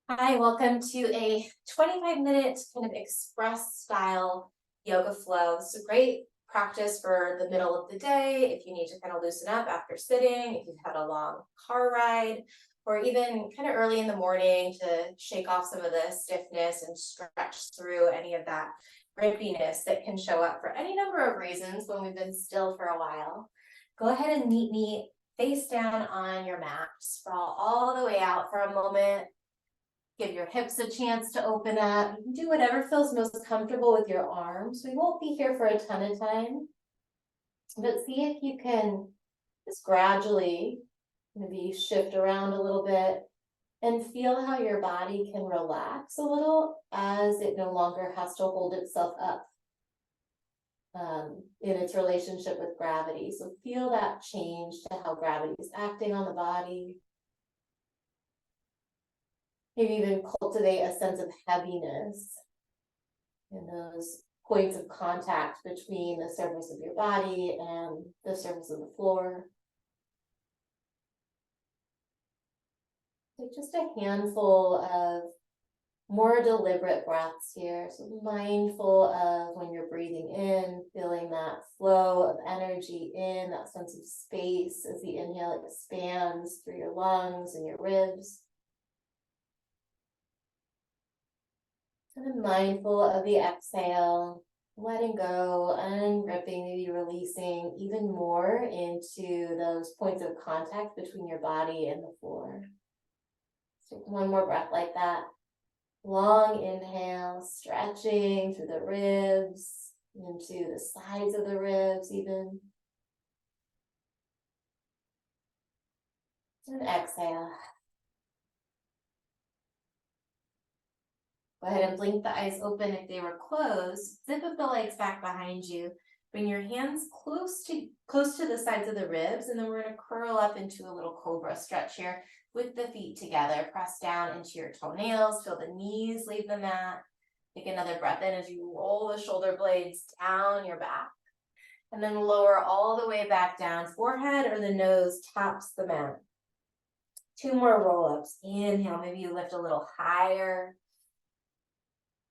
Hi, welcome to a 25-minute kind of express style yoga flow. It's a great practice for the middle of the day if you need to kind of loosen up after sitting, if you've had a long car ride, or even kind of early in the morning to shake off some of the stiffness and stretch through any of that grippiness that can show up for any number of reasons when we've been still for a while. Go ahead and meet me face down on your mat. Sprawl all the way out for a moment. Give your hips a chance to open up. You can do whatever feels most comfortable with your arms. We won't be here for a ton of time, but see if you can just gradually maybe shift around a little bit and feel how your body can relax a little as it no longer has to hold itself up in its relationship with gravity. So feel that change to how gravity is acting on the body. Maybe even cultivate a sense of heaviness in those points of contact between the surface of your body and the surface of the floor. Take just a handful of more deliberate breaths here. So mindful of when you're breathing in, feeling that flow of energy in, that sense of space as the inhale expands through your lungs and your ribs. And then mindful of the exhale, letting go and ripping, maybe releasing even more into those points of contact between your body and the floor. So take one more breath like that. Long inhale, stretching through the ribs, into the sides of the ribs even. And exhale. Go ahead and blink the eyes open if they were closed. Zip up the legs back behind you. Bring your hands close to the sides of the ribs, and then we're going to curl up into a little cobra stretch here with the feet together. Press down into your toenails. Feel the knees leave the mat. Take another breath in as you roll the shoulder blades down your back. And then lower all the way back down. Forehead or the nose taps the mat. 2 more roll-ups. Inhale, maybe you lift a little higher.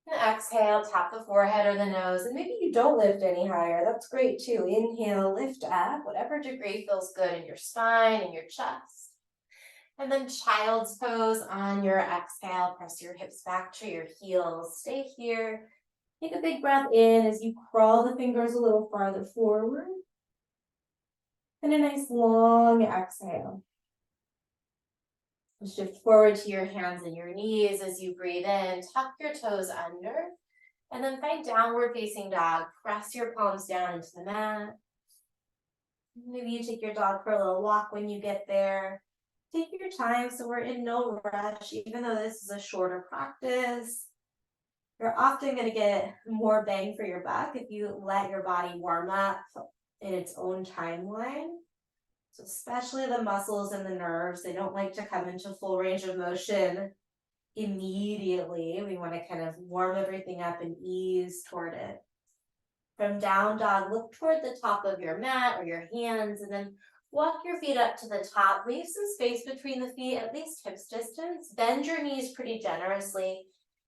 And exhale, tap the forehead or the nose, and maybe you don't lift any higher. That's great too. Inhale, lift up, whatever degree feels good in your spine and your chest. And then child's pose on your exhale. Press your hips back to your heels. Stay here. Take a big breath in as you crawl the fingers a little farther forward. And a nice long exhale. Shift forward to your hands and your knees as you breathe in. Tuck your toes under. And then find downward facing dog. Press your palms down into the mat. Maybe you take your dog for a little walk when you get there. Take your time, so we're in no rush, even though this is a shorter practice. You're often going to get more bang for your buck if you let your body warm up in its own timeline. So especially the muscles and the nerves, they don't like to come into full range of motion immediately. We want to kind of warm everything up and ease toward it. From down dog, look toward the top of your mat or your hands, and then walk your feet up to the top. Leave some space between the feet, at least hips distance. Bend your knees pretty generously.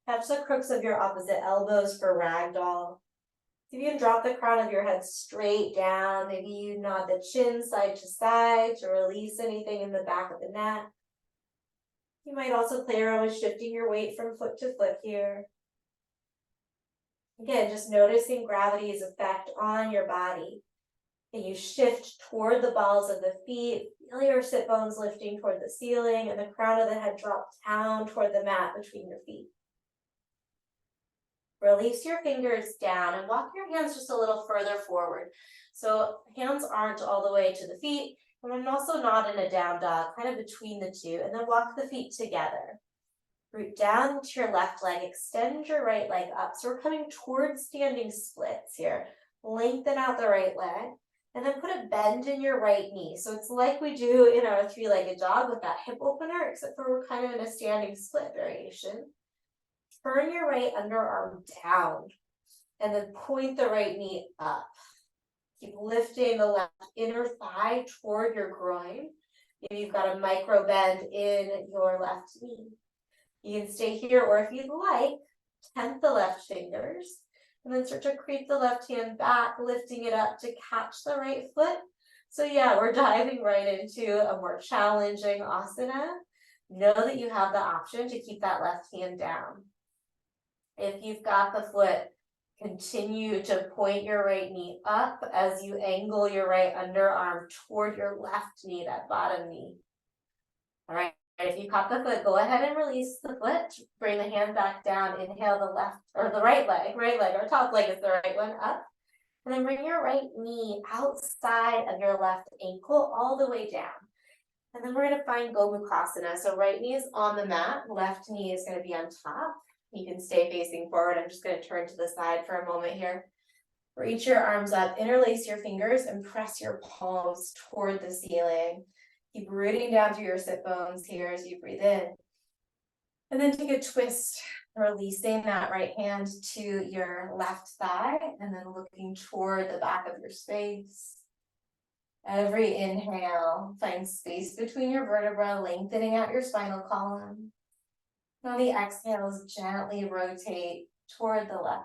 Catch the crooks of your opposite elbows for ragdoll. You can drop the crown of your head straight down. Maybe you nod the chin side to side to release anything in the back of the neck. You might also play around with shifting your weight from foot to foot here. Again, just noticing gravity's effect on your body. And you shift toward the balls of the feet. Feel your sit bones lifting toward the ceiling, and the crown of the head drops down toward the mat between your feet. Release your fingers down and walk your hands just a little further forward. So hands aren't all the way to the feet, and I'm also not in a down dog, kind of between the two, and then walk the feet together. Root down to your left leg, extend your right leg up. So we're coming towards standing splits here. Lengthen out the right leg, and then put a bend in your right knee. So it's like we do in our 3-legged dog with that hip opener, except for we're kind of in a standing split variation. Turn your right underarm down, and then point the right knee up. Keep lifting the left inner thigh toward your groin. Maybe you've got a micro bend in your left knee. You can stay here, or if you'd like, tent the left fingers, and then start to creep the left hand back, lifting it up to catch the right foot. So yeah, we're diving right into a more challenging asana. Know that you have the option to keep that left hand down. If you've got the foot, continue to point your right knee up as you angle your right underarm toward your left knee, that bottom knee. All right, if you caught the foot, go ahead and release the foot. Bring the hand back down. Inhale the left or the right leg, our top leg is the right one up. And then bring your right knee outside of your left ankle all the way down. And then we're going to find Gomukhasana. So right knee is on the mat, left knee is going to be on top. You can stay facing forward. I'm just going to turn to the side for a moment here. Reach your arms up, interlace your fingers, and press your palms toward the ceiling. Keep rooting down through your sit bones here as you breathe in. And then take a twist, releasing that right hand to your left thigh, and then looking toward the back of your space. Every inhale, find space between your vertebrae, lengthening out your spinal column. On the exhales, gently rotate toward the left.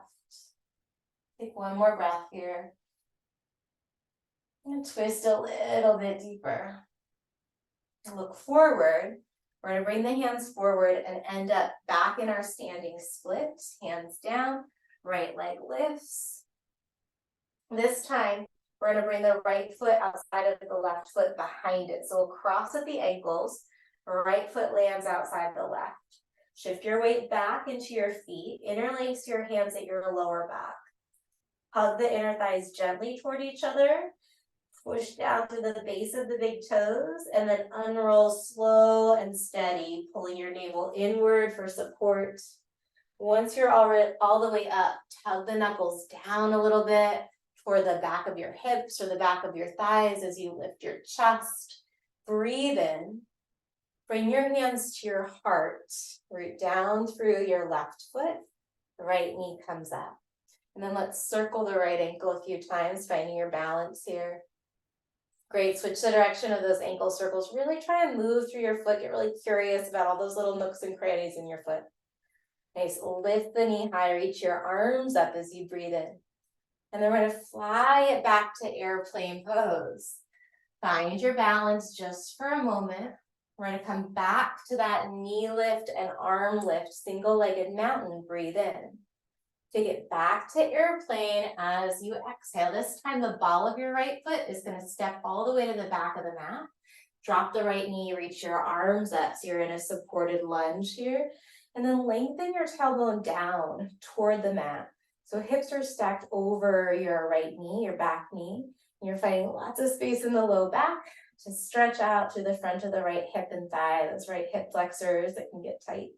Take one more breath here. And twist a little bit deeper. Look forward. We're going to bring the hands forward and end up back in our standing split. Hands down, right leg lifts. This time, we're going to bring the right foot outside of the left foot behind it. So we'll cross at the ankles. Right foot lands outside the left. Shift your weight back into your feet. Interlace your hands at your lower back. Hug the inner thighs gently toward each other. Push down to the base of the big toes, and then unroll slow and steady, pulling your navel inward for support. Once you're all the way up, tug the knuckles down a little bit toward the back of your hips or the back of your thighs as you lift your chest. Breathe in. Bring your hands to your heart. Root down through your left foot. The right knee comes up. And then let's circle the right ankle a few times, finding your balance here. Great, switch the direction of those ankle circles. Really try and move through your foot. Get really curious about all those little nooks and crannies in your foot. Nice, lift the knee high, reach your arms up as you breathe in. And then we're gonna fly it back to airplane pose. Find your balance just for a moment. We're gonna come back to that knee lift and arm lift, single-legged mountain, breathe in. Take it back to airplane as you exhale. This time the ball of your right foot is going to step all the way to the back of the mat. Drop the right knee, reach your arms up so you're in a supported lunge here. And then lengthen your tailbone down toward the mat. So hips are stacked over your right knee, your back knee. And you're finding lots of space in the low back to stretch out to the front of the right hip and thigh, those right hip flexors that can get tight.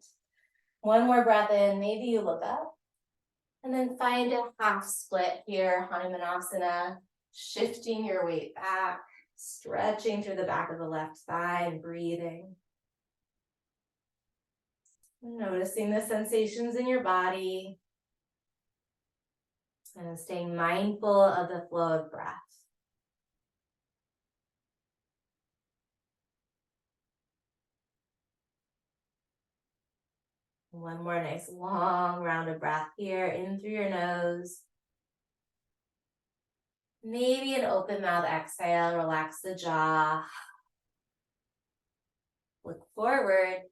One more breath in, maybe you look up. And then find a half split here, Hanumanasana, shifting your weight back, stretching through the back of the left thigh and breathing. Noticing the sensations in your body and staying mindful of the flow of breath. One more nice long round of breath here, in through your nose. Maybe an open mouth exhale, relax the jaw. Look forward,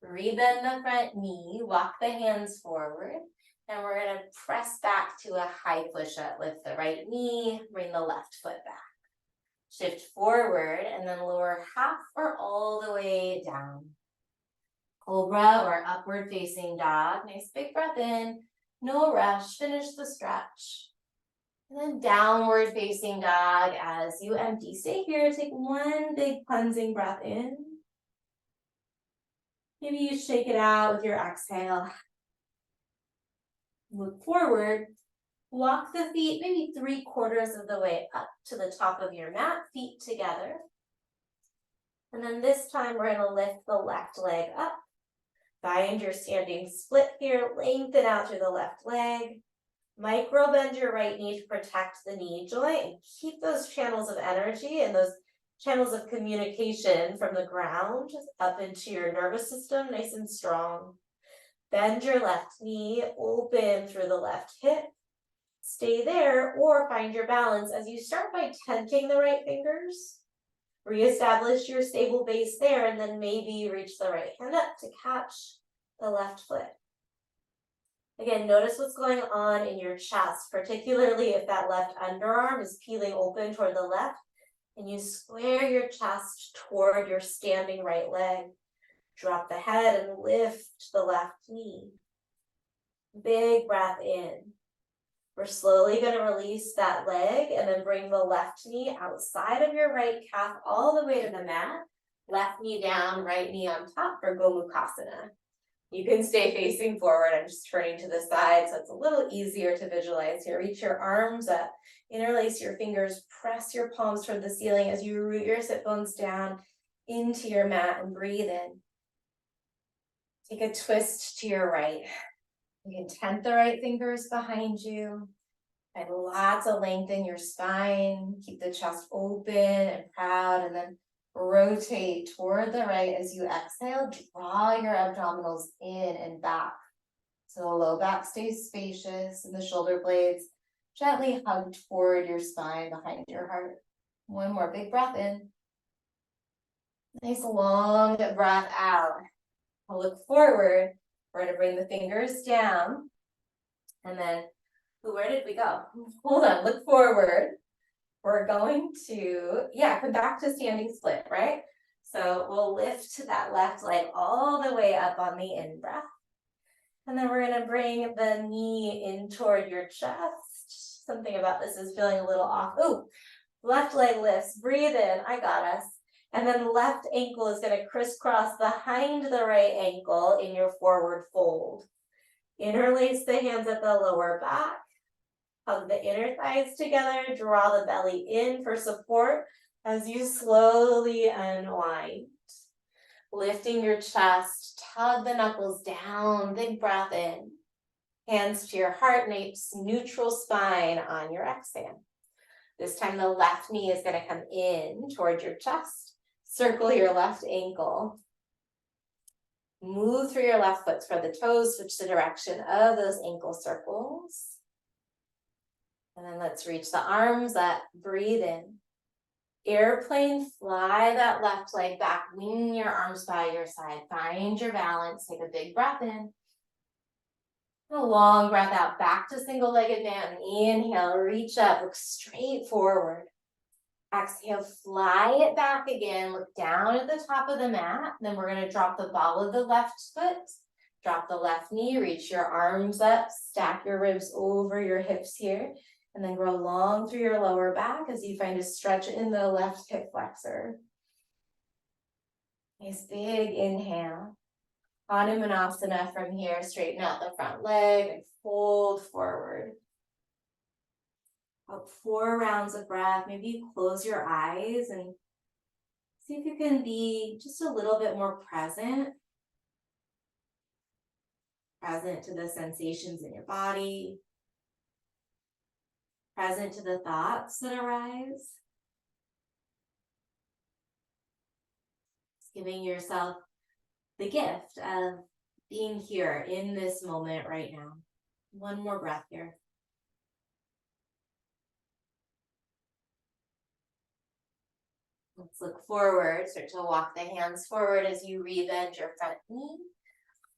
rebend the front knee, walk the hands forward, and we're gonna press back to a high push-up. Lift the right knee, bring the left foot back. Shift forward and then lower half or all the way down. Cobra or upward facing dog. Nice big breath in, no rush, finish the stretch. And then downward facing dog as you empty. Stay here, take one big cleansing breath in. Maybe you shake it out with your exhale. Look forward, walk the feet maybe 3/4 of the way up to the top of your mat, feet together. And then this time we're gonna lift the left leg up. Find your standing split here, lengthen out through the left leg. Micro bend your right knee to protect the knee joint and keep those channels of energy and those channels of communication from the ground up into your nervous system nice and strong. Bend your left knee, open through the left hip. Stay there or find your balance as you start by tenting the right fingers. Reestablish your stable base there, and then maybe reach the right hand up to catch the left foot. Again, notice what's going on in your chest, particularly if that left underarm is peeling open toward the left, and you square your chest toward your standing right leg. Drop the head and lift the left knee. Big breath in. We're slowly going to release that leg and then bring the left knee outside of your right calf all the way to the mat. Left knee down, right knee on top for Gomukhasana. You can stay facing forward. I'm just turning to the side so it's a little easier to visualize here. Reach your arms up, interlace your fingers, press your palms toward the ceiling as you root your sit bones down into your mat and breathe in. Take a twist to your right. You can tent the right fingers behind you. Find lots of length in your spine. Keep the chest open and proud, and then rotate toward the right as you exhale. Draw your abdominals in and back. So the low back stays spacious and the shoulder blades gently hug toward your spine behind your heart. One more big breath in. Nice long breath out. I'll look forward. We're going to bring the fingers down. And then, where did we go? Hold on, look forward. We're going to, come back to standing split, right? So we'll lift that left leg all the way up on the in-breath. And then we're going to bring the knee in toward your chest. Something about this is feeling a little off. Ooh, left leg lifts. Breathe in. I got us. And then left ankle is going to crisscross behind the right ankle in your forward fold. Interlace the hands at the lower back. Hug the inner thighs together. Draw the belly in for support as you slowly unwind. Lifting your chest, tug the knuckles down, big breath in. Hands to your heart, nice neutral spine on your exhale. This time the left knee is going to come in toward your chest. Circle your left ankle. Move through your left foot, spread the toes, switch the direction of those ankle circles. And then let's reach the arms up, breathe in. Airplane, fly that left leg back, wing your arms by your side. Find your balance, take a big breath in. A long breath out, back to single-legged man. Inhale, reach up, look straight forward. Exhale, fly it back again, look down at the top of the mat. Then we're going to drop the ball of the left foot, drop the left knee, reach your arms up, stack your ribs over your hips here, and then grow long through your lower back as you find a stretch in the left hip flexor. Nice big inhale. Hanumanasana from here, straighten out the front leg and fold forward. About 4 rounds of breath. Maybe you close your eyes and see if you can be just a little bit more present. Present to the sensations in your body. Present to the thoughts that arise. Just giving yourself the gift of being here in this moment right now. One more breath here. Let's look forward. Start to walk the hands forward as you rebend your front knee.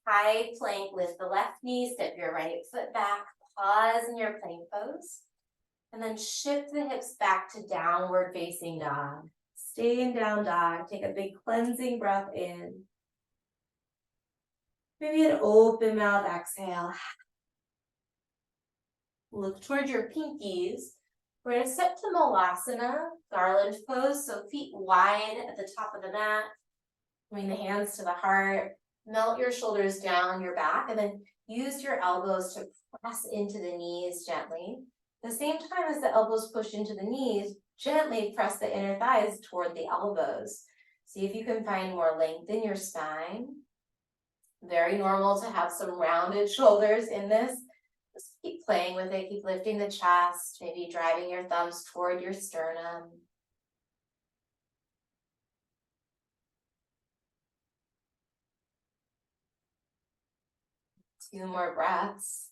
High plank, lift the left knee, step your right foot back, pause in your plank pose. And then shift the hips back to downward facing dog. Stay in down dog. Take a big cleansing breath in. Maybe an open mouth exhale. Look towards your pinkies. We're going to step to Malasana, garland pose, so feet wide at the top of the mat. Bring the hands to the heart. Melt your shoulders down your back, and then use your elbows to press into the knees gently. At the same time as the elbows push into the knees, gently press the inner thighs toward the elbows. See if you can find more length in your spine. Very normal to have some rounded shoulders in this. Just keep playing with it, keep lifting the chest, maybe driving your thumbs toward your sternum. 2 more breaths.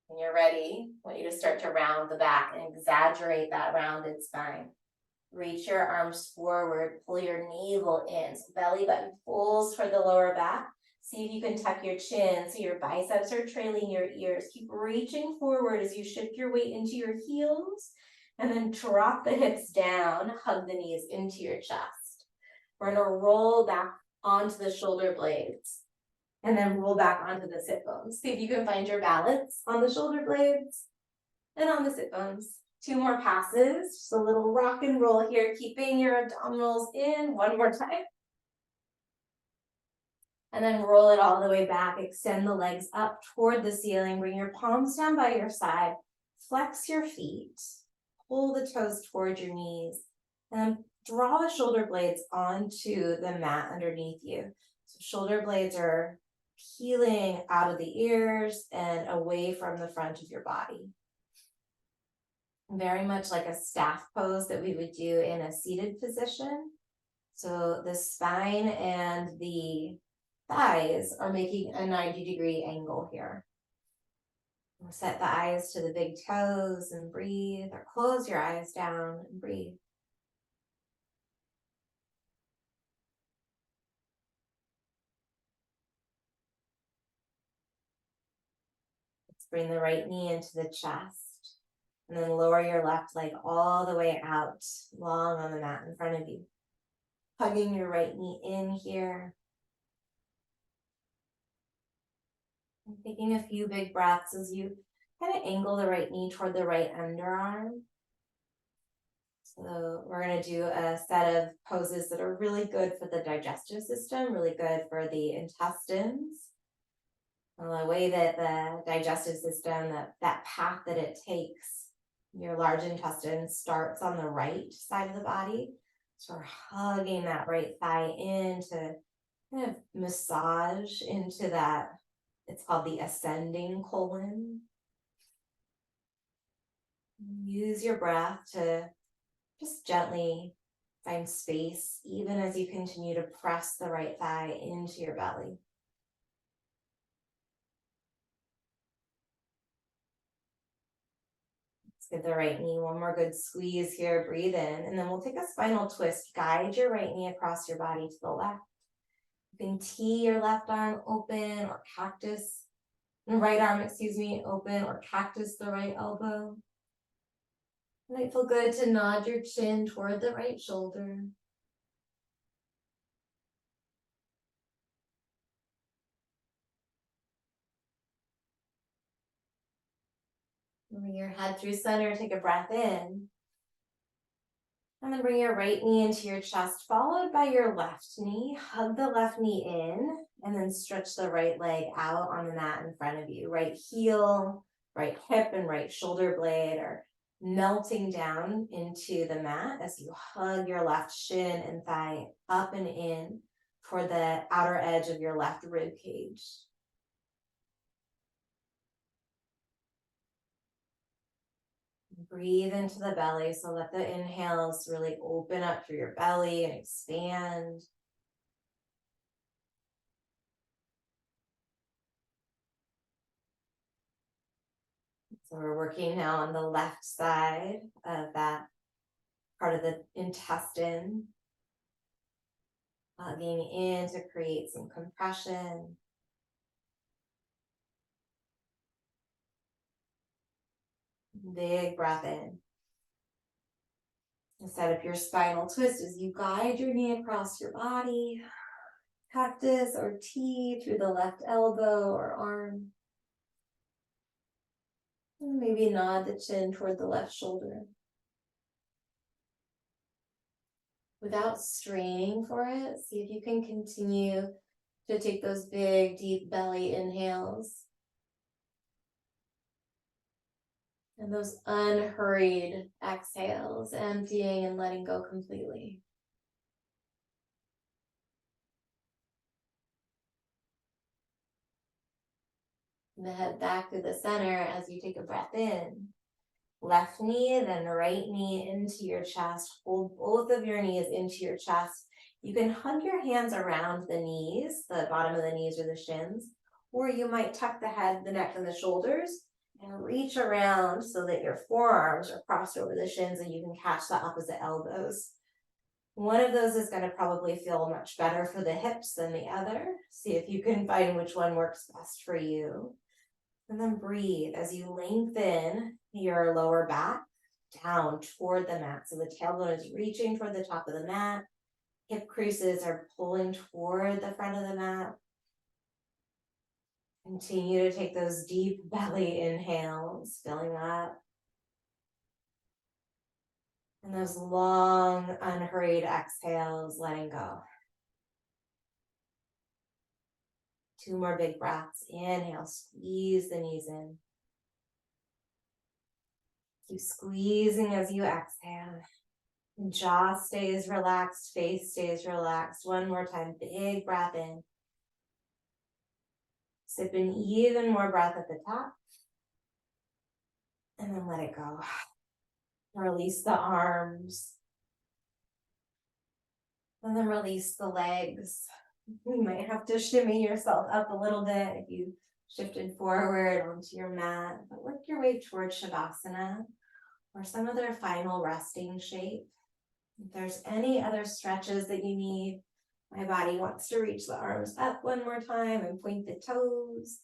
When you're ready, I want you to start to round the back and exaggerate that rounded spine. Reach your arms forward, pull your navel in, so belly button pulls for the lower back. See if you can tuck your chin so your biceps are trailing your ears. Keep reaching forward as you shift your weight into your heels, and then drop the hips down, hug the knees into your chest. We're gonna roll back onto the shoulder blades, and then roll back onto the sit bones. See if you can find your balance on the shoulder blades and on the sit bones. 2 more passes, just a little rock and roll here, keeping your abdominals in. 1 more time. And then roll it all the way back, extend the legs up toward the ceiling, bring your palms down by your side, flex your feet, pull the toes toward your knees, and draw the shoulder blades onto the mat underneath you. So shoulder blades are peeling out of the ears and away from the front of your body. Very much like a staff pose that we would do in a seated position. So the spine and the thighs are making a 90-degree angle here. We'll set the eyes to the big toes and breathe, or close your eyes down and breathe. Let's bring the right knee into the chest, and then lower your left leg all the way out, long on the mat in front of you. Hugging your right knee in here. And taking a few big breaths as you kind of angle the right knee toward the right underarm. So we're going to do a set of poses that are really good for the digestive system, really good for the intestines. The way that the digestive system, that path that it takes, your large intestine starts on the right side of the body. So we're hugging that right thigh in to kind of massage into that. It's called the ascending colon. Use your breath to just gently find space, even as you continue to press the right thigh into your belly. Let's give the right knee 1 more good squeeze here. Breathe in, and then we'll take a spinal twist. Guide your right knee across your body to the left. You can tee your left arm open, or cactus, right arm, open, or cactus the right elbow. It might feel good to nod your chin toward the right shoulder. Bring your head through center, take a breath in. And then bring your right knee into your chest, followed by your left knee. Hug the left knee in, and then stretch the right leg out on the mat in front of you. Right heel, right hip, and right shoulder blade are melting down into the mat as you hug your left shin and thigh up and in toward the outer edge of your left rib cage. Breathe into the belly, so let the inhales really open up through your belly and expand. So we're working now on the left side of that part of the intestine, hugging in to create some compression. Big breath in. And set up your spinal twist as you guide your knee across your body. Cactus or T through the left elbow or arm. And maybe nod the chin toward the left shoulder. Without straining for it, see if you can continue to take those big, deep belly inhales. And those unhurried exhales, emptying and letting go completely. And the head back to the center as you take a breath in. left knee, then right knee into your chest. Hold both of your knees into your chest. You can hug your hands around the knees, the bottom of the knees or the shins, or you might tuck the head, the neck, and the shoulders and reach around so that your forearms are crossed over the shins and you can catch the opposite elbows. One of those is going to probably feel much better for the hips than the other. See if you can find which one works best for you. And then breathe as you lengthen your lower back down toward the mat. So the tailbone is reaching toward the top of the mat. Hip creases are pulling toward the front of the mat. Continue to take those deep belly inhales, filling up. And those long, unhurried exhales, letting go. 2 more big breaths. Inhale, squeeze the knees in. Keep squeezing as you exhale. Jaw stays relaxed, face stays relaxed. One more time, big breath in. Sip in even more breath at the top. And then let it go. Release the arms. And then release the legs. You might have to shimmy yourself up a little bit if you shifted forward onto your mat. But work your way towards Shavasana or some other final resting shape. If there's any other stretches that you need, my body wants to reach the arms up one more time and point the toes.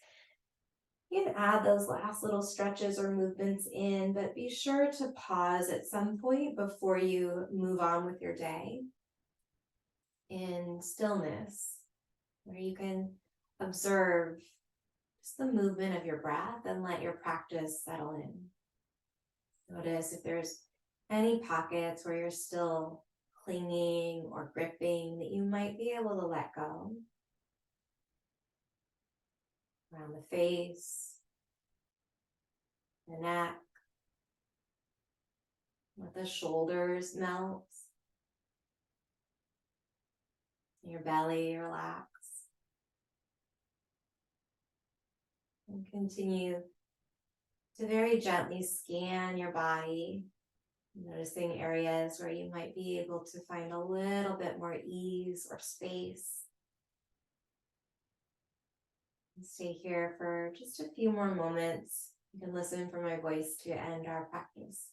You can add those last little stretches or movements in, but be sure to pause at some point before you move on with your day in stillness, where you can observe just the movement of your breath and let your practice settle in. Notice if there's any pockets where you're still clinging or gripping that you might be able to let go. Around the face, the neck, let the shoulders melt, your belly relax. And continue to very gently scan your body, noticing areas where you might be able to find a little bit more ease or space. And stay here for just a few more moments. You can listen for my voice to end our practice.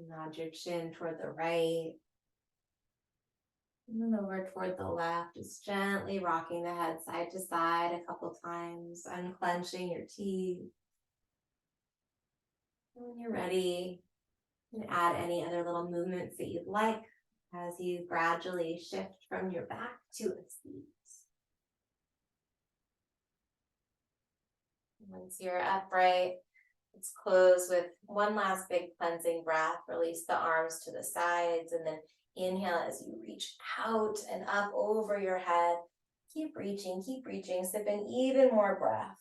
Nod your chin toward the right. And then over toward the left, just gently rocking the head side to side a couple times, unclenching your teeth. And when you're ready, you can add any other little movements that you'd like as you gradually shift from your back to a seat. Once you're upright, let's close with one last big cleansing breath. Release the arms to the sides and then inhale as you reach out and up over your head. Keep reaching, sip in even more breath.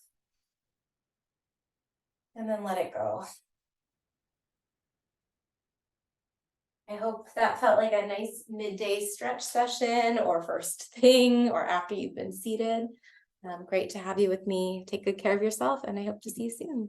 And then let it go. I hope that felt like a nice midday stretch session or first thing or after you've been seated. Great to have you with me. Take good care of yourself and I hope to see you soon.